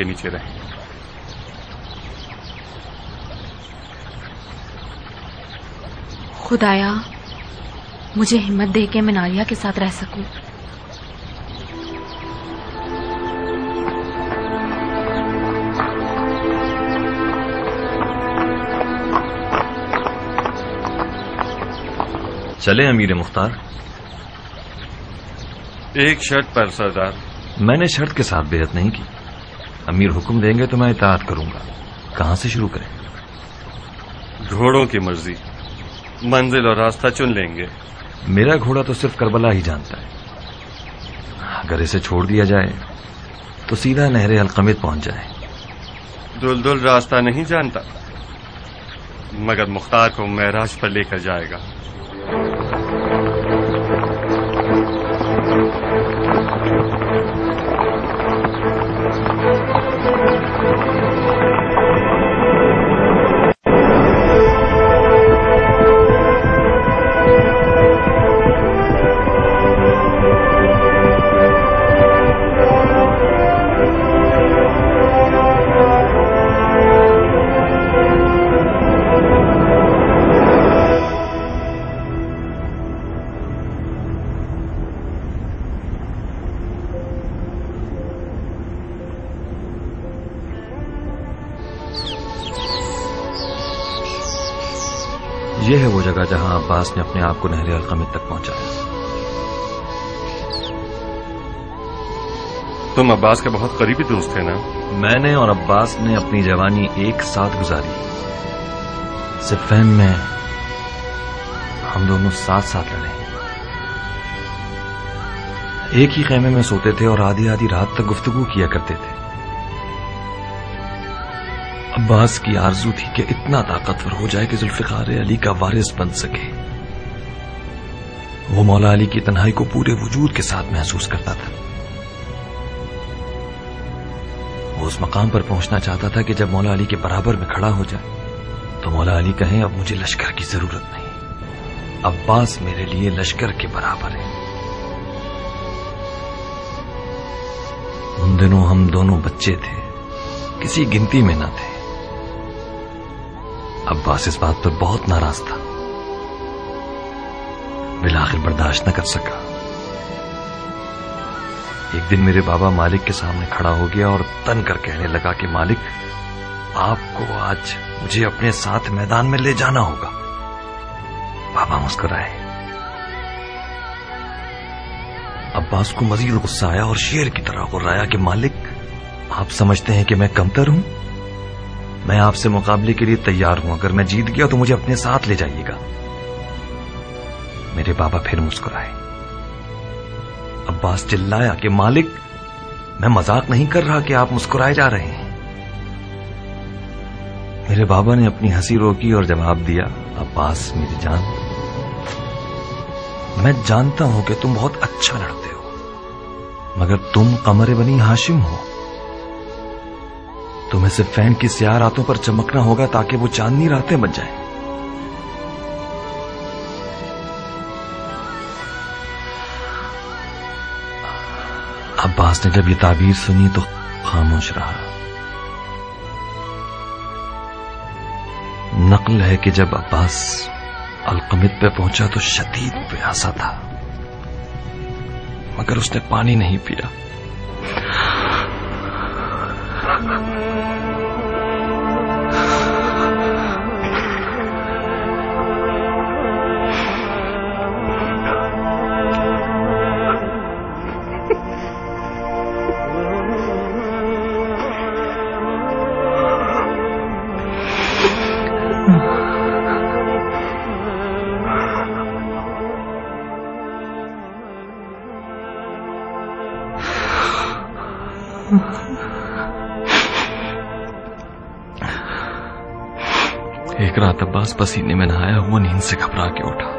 کے نیچے رہیں۔ خدایا مجھے ہمت دے کے میں ناریہ کے ساتھ رہ سکوں۔ چلے امیر مختار؟ ایک شرط پر سردار۔ میں نے شرط کے ساتھ بیعت نہیں کی، امیر حکم دیں گے تو میں اطاعت کروں گا۔ کہاں سے شروع کریں؟ گھوڑوں کی مرضی، منزل اور راستہ چن لیں گے۔ میرا گھوڑا تو صرف کربلا ہی جانتا ہے، اگر اسے چھوڑ دیا جائے تو سیدھا نہر القمت پہنچ جائے۔ دلدل راستہ نہیں جانتا، مگر مختار کو معراج پر لے کر جائے گا۔ یہ ہے وہ جگہ جہاں عباس نے اپنے آپ کو نہر القمت تک پہنچایا۔ تم عباس کے بہت قریبی دوست تھے نا؟ میں نے اور عباس نے اپنی جوانی ایک ساتھ گزاری، صفین میں ہم دونوں ساتھ ساتھ لڑے، ایک ہی خیمے میں سوتے تھے اور آدھی آدھی رات تک گفتگو کیا کرتے تھے۔ عباس کی آرزو تھی کہ اتنا طاقتور ہو جائے کہ ذوالفقار علی کا وارث بن سکے۔ وہ مولا علی کی تنہائی کو پورے وجود کے ساتھ محسوس کرتا تھا۔ وہ اس مقام پر پہنچنا چاہتا تھا کہ جب مولا علی کے برابر میں کھڑا ہو جائے تو مولا علی کہیں اب مجھے لشکر کی ضرورت نہیں، عباس میرے لیے لشکر کے برابر ہے۔ ان دنوں ہم دونوں بچے تھے، کسی گنتی میں نہ تھے۔ عباس اس بات پر بہت ناراض تھا، بالآخر برداشت نہ کر سکا۔ ایک دن میرے بابا مالک کے سامنے کھڑا ہو گیا اور تن کر کہنے لگا کہ مالک، آپ کو آج مجھے اپنے ساتھ میدان میں لے جانا ہوگا۔ بابا مسکرائے۔ عباس کو مزید غصہ آیا اور شیر کی طرح غرایا کہ مالک، آپ سمجھتے ہیں کہ میں کمتر ہوں؟ میں آپ سے مقابلے کے لیے تیار ہوں، اگر میں جیت گیا تو مجھے اپنے ساتھ لے جائیے گا۔ میرے بابا پھر مسکرائے۔ عباس چلایا کہ مالک، میں مذاق نہیں کر رہا کہ آپ مسکرائے جا رہے ہیں۔ میرے بابا نے اپنی ہنسی روکی اور جواب دیا، عباس میری جان، میں جانتا ہوں کہ تم بہت اچھا لڑتے ہو، مگر تم قمر بنی ہاشم ہو، تمہیں صفین کی سیاہ راتوں پر چمکنا ہوگا تاکہ وہ چاندنی راتیں بن جائیں۔ عباس نے جب یہ تعبیر سنی تو خاموش رہا۔ نقل ہے کہ جب عباس القمت پہ پہنچا تو شدید پیاسا تھا، مگر اس نے پانی نہیں پیا۔ ایک رات عباس پسینے میں نہایا ہوا نیند سے گھبرا کے اٹھا،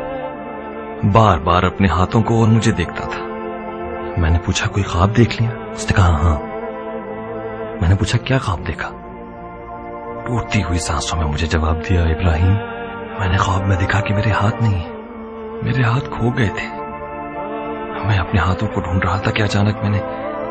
بار بار اپنے ہاتھوں کو اور مجھے دیکھتا تھا۔ میں نے پوچھا کوئی خواب دیکھ لیا؟ اس نے کہا ہاں۔ میں نے پوچھا کیا خواب دیکھا؟ ٹوٹتی ہوئی سانسوں میں مجھے جواب دیا، ابراہیم، میں نے خواب میں دیکھا کہ میرے ہاتھ نہیں ہیں، میرے ہاتھ کھو گئے تھے۔ میں اپنے ہاتھوں کو ڈھونڈ رہا تھا کہ اچانک میں نے